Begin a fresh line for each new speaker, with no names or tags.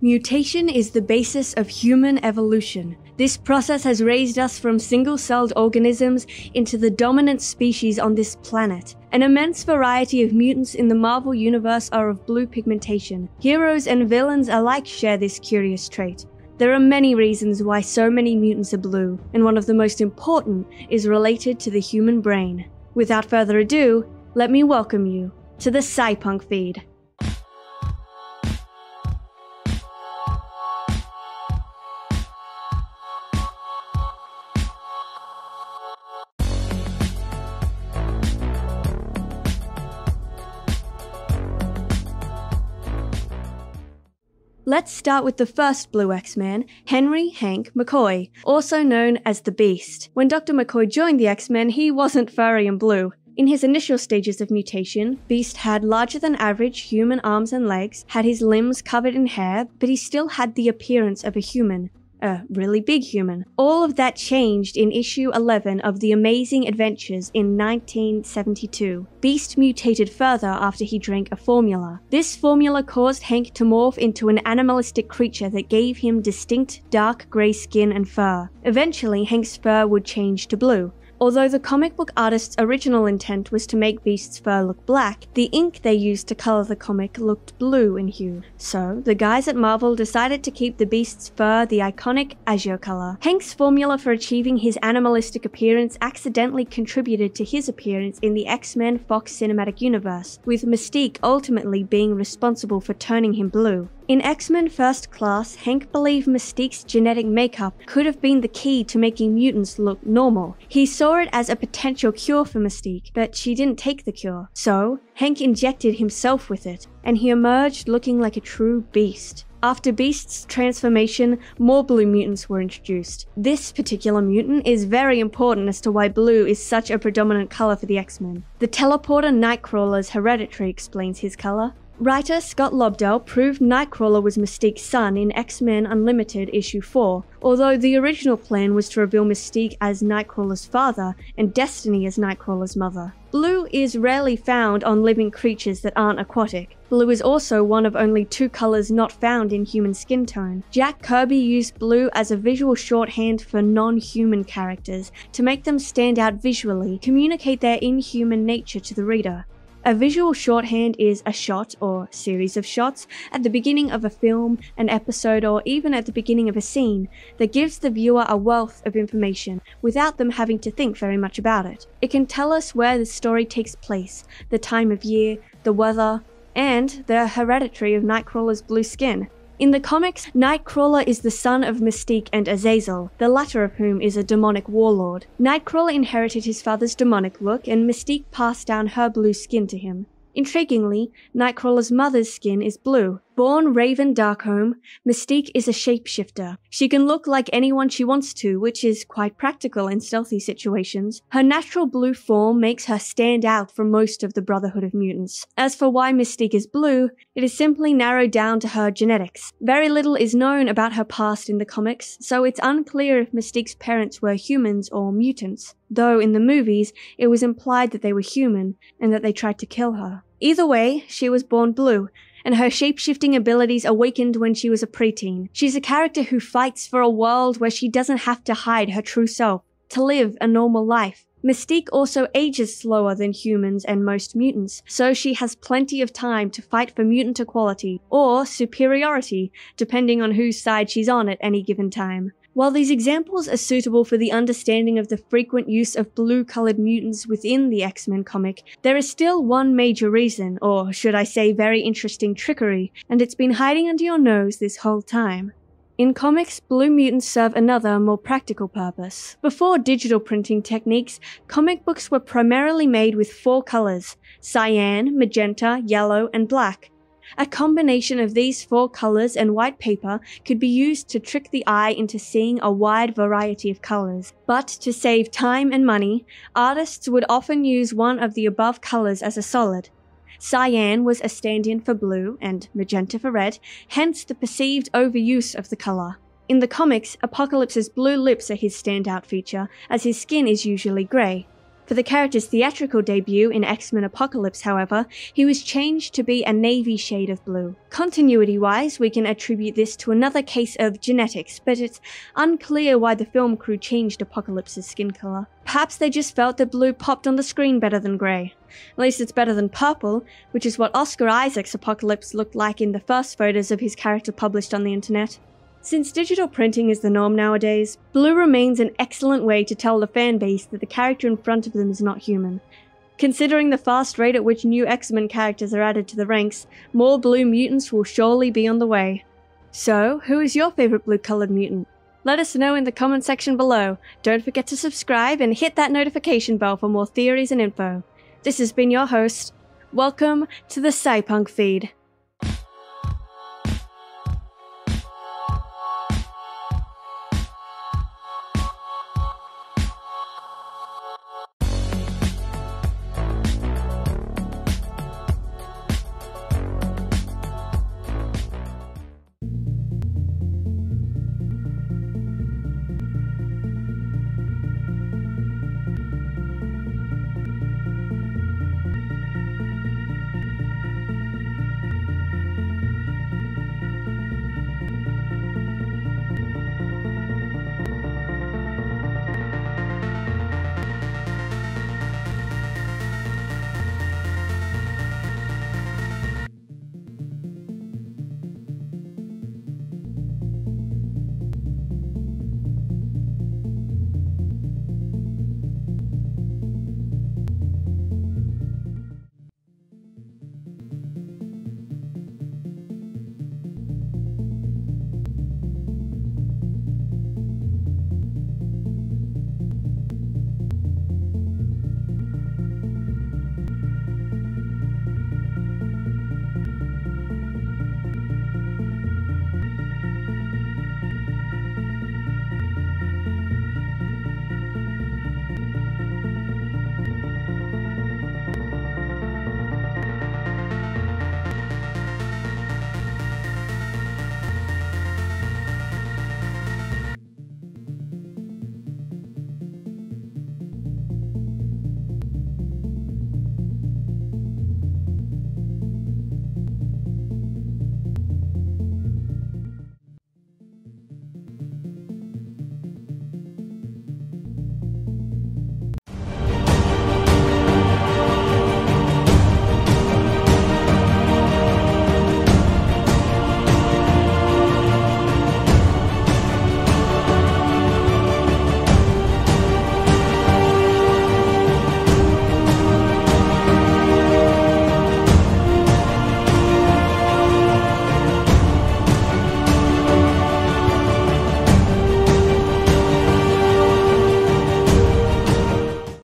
Mutation is the basis of human evolution. This process has raised us from single-celled organisms into the dominant species on this planet. An immense variety of mutants in the Marvel Universe are of blue pigmentation. Heroes and villains alike share this curious trait. There are many reasons why so many mutants are blue, and one of the most important is related to the human brain. Without further ado, let me welcome you to the SciPunk feed. Let's start with the first Blue X-Man, Henry Hank McCoy, also known as the Beast. When Dr. McCoy joined the X-Men, he wasn't furry and blue. In his initial stages of mutation, Beast had larger than average human arms and legs, had his limbs covered in hair, but he still had the appearance of a human. A really big human. All of that changed in issue 11 of The Amazing Adventures in 1972. Beast mutated further after he drank a formula. This formula caused Hank to morph into an animalistic creature that gave him distinct dark grey skin and fur. Eventually, Hank's fur would change to blue. Although the comic book artist's original intent was to make Beast's fur look black, the ink they used to color the comic looked blue in hue. So, the guys at Marvel decided to keep the Beast's fur the iconic azure color. Hank's formula for achieving his animalistic appearance accidentally contributed to his appearance in the X-Men Fox Cinematic Universe, with Mystique ultimately being responsible for turning him blue. In X-Men First Class, Hank believed Mystique's genetic makeup could have been the key to making mutants look normal. He saw it as a potential cure for Mystique, but she didn't take the cure. So, Hank injected himself with it, and he emerged looking like a true beast. After Beast's transformation, more blue mutants were introduced. This particular mutant is very important as to why blue is such a predominant color for the X-Men. The teleporter Nightcrawler's hereditary explains his color. Writer Scott Lobdell proved Nightcrawler was Mystique's son in X-Men Unlimited issue 4, although the original plan was to reveal Mystique as Nightcrawler's father and Destiny as Nightcrawler's mother. Blue is rarely found on living creatures that aren't aquatic. Blue is also one of only two colors not found in human skin tone. Jack Kirby used blue as a visual shorthand for non-human characters to make them stand out visually, communicate their inhuman nature to the reader. A visual shorthand is a shot or series of shots at the beginning of a film, an episode, or even at the beginning of a scene that gives the viewer a wealth of information without them having to think very much about it. It can tell us where the story takes place, the time of year, the weather, and the hereditary of Nightcrawler's blue skin. In the comics, Nightcrawler is the son of Mystique and Azazel, the latter of whom is a demonic warlord. Nightcrawler inherited his father's demonic look, and Mystique passed down her blue skin to him. Intriguingly, Nightcrawler's mother's skin is blue. Born Raven Darkholme, Mystique is a shapeshifter. She can look like anyone she wants to, which is quite practical in stealthy situations. Her natural blue form makes her stand out from most of the Brotherhood of Mutants. As for why Mystique is blue, it is simply narrowed down to her genetics. Very little is known about her past in the comics, so it's unclear if Mystique's parents were humans or mutants, though in the movies it was implied that they were human and that they tried to kill her. Either way, she was born blue, and her shape-shifting abilities awakened when she was a preteen. She's a character who fights for a world where she doesn't have to hide her true self, to live a normal life. Mystique also ages slower than humans and most mutants, so she has plenty of time to fight for mutant equality, or superiority, depending on whose side she's on at any given time. While these examples are suitable for the understanding of the frequent use of blue-colored mutants within the X-Men comic, there is still one major reason, or should I say very interesting trickery, and it's been hiding under your nose this whole time. In comics, blue mutants serve another, more practical purpose. Before digital printing techniques, comic books were primarily made with four colors: cyan, magenta, yellow, and black. A combination of these four colors and white paper could be used to trick the eye into seeing a wide variety of colors. But to save time and money, artists would often use one of the above colors as a solid. Cyan was a stand-in for blue and magenta for red, hence the perceived overuse of the color. In the comics, Apocalypse's blue lips are his standout feature, as his skin is usually grey. For the character's theatrical debut in X-Men Apocalypse, however, he was changed to be a navy shade of blue. Continuity-wise, we can attribute this to another case of genetics, but it's unclear why the film crew changed Apocalypse's skin color. Perhaps they just felt that blue popped on the screen better than grey. At least it's better than purple, which is what Oscar Isaac's Apocalypse looked like in the first photos of his character published on the internet. Since digital printing is the norm nowadays, blue remains an excellent way to tell the fanbase that the character in front of them is not human. Considering the fast rate at which new X-Men characters are added to the ranks, more blue mutants will surely be on the way. So, who is your favourite blue-coloured mutant? Let us know in the comment section below. Don't forget to subscribe and hit that notification bell for more theories and info. This has been your host. Welcome to the SciPunk feed.